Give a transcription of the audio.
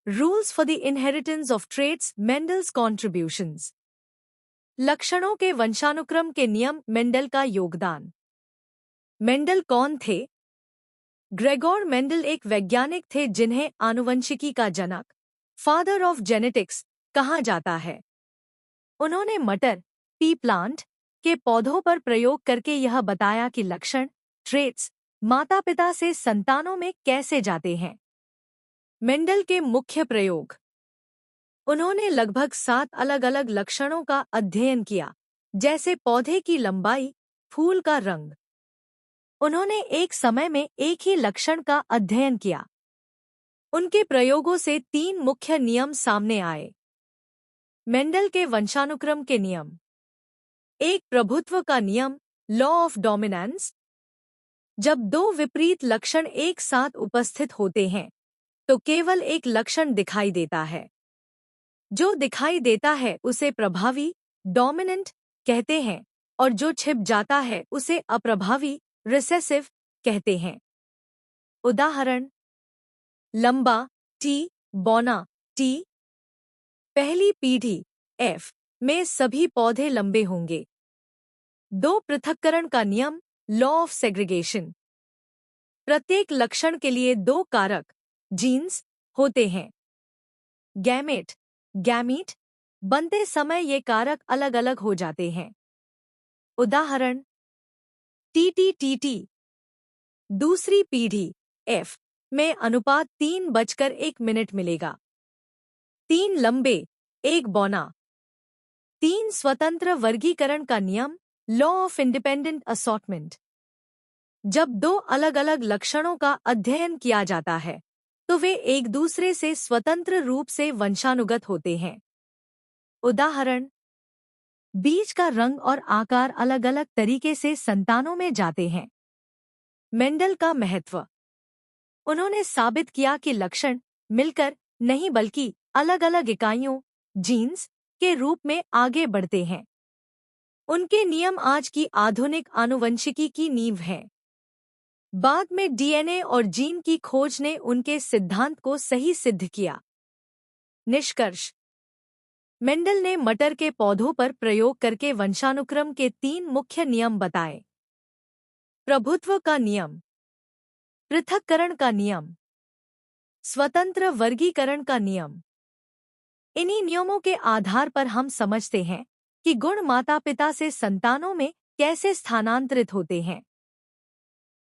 Rules for the inheritance of traits, Mendel's contributions. लक्षणों के वंशानुक्रम के नियम, मेंडल का योगदान। मेंडल कौन थे? ग्रेगोर मेंडल एक वैज्ञानिक थे जिन्हें आनुवंशिकी का जनक, फादर ऑफ जेनेटिक्स, कहा जाता है। उन्होंने मटर, पी प्लांट के पौधों पर प्रयोग करके यह बताया कि लक्षण, ट्रेट्स, माता पिता से संतानों में कैसे जाते हैं। मेंडल के मुख्य प्रयोग। उन्होंने लगभग 7 अलग अलग लक्षणों का अध्ययन किया, जैसे पौधे की लंबाई, फूल का रंग। उन्होंने एक समय में एक ही लक्षण का अध्ययन किया। उनके प्रयोगों से 3 मुख्य नियम सामने आए। मेंडल के वंशानुक्रम के नियम। एक, प्रभुत्व का नियम, लॉ ऑफ डोमिनेंस। जब 2 विपरीत लक्षण एक साथ उपस्थित होते हैं तो केवल एक लक्षण दिखाई देता है। जो दिखाई देता है उसे प्रभावी, डोमिनेंट कहते हैं, और जो छिप जाता है उसे अप्रभावी, रिसेसिव कहते हैं। उदाहरण: लंबा टी, बौना टी। पहली पीढ़ी F में सभी पौधे लंबे होंगे। 2, पृथक्करण का नियम, लॉ ऑफ सेग्रीगेशन। प्रत्येक लक्षण के लिए 2 कारक, जीन्स, होते हैं। गैमेट, गैमीट बनते समय ये कारक अलग अलग हो जाते हैं। उदाहरण: टीटी। दूसरी पीढ़ी F में अनुपात 3:1 मिलेगा। 3 लंबे, 1 बौना। 3, स्वतंत्र वर्गीकरण का नियम, लॉ ऑफ इंडिपेंडेंट असॉर्टमेंट। जब 2 अलग अलग लक्षणों का अध्ययन किया जाता है तो वे एक दूसरे से स्वतंत्र रूप से वंशानुगत होते हैं। उदाहरण: बीज का रंग और आकार अलग अलग तरीके से संतानों में जाते हैं। मेंडल का महत्व। उन्होंने साबित किया कि लक्षण मिलकर नहीं बल्कि अलग अलग इकाइयों, जीन्स, के रूप में आगे बढ़ते हैं। उनके नियम आज की आधुनिक आनुवंशिकी की नींव हैं। बाद में डीएनए और जीन की खोज ने उनके सिद्धांत को सही सिद्ध किया। निष्कर्ष: मेंडल ने मटर के पौधों पर प्रयोग करके वंशानुक्रम के 3 मुख्य नियम बताए। प्रभुत्व का नियम, पृथक्करण का नियम, स्वतंत्र वर्गीकरण का नियम। इन्हीं नियमों के आधार पर हम समझते हैं कि गुण माता पिता से संतानों में कैसे स्थानांतरित होते हैं।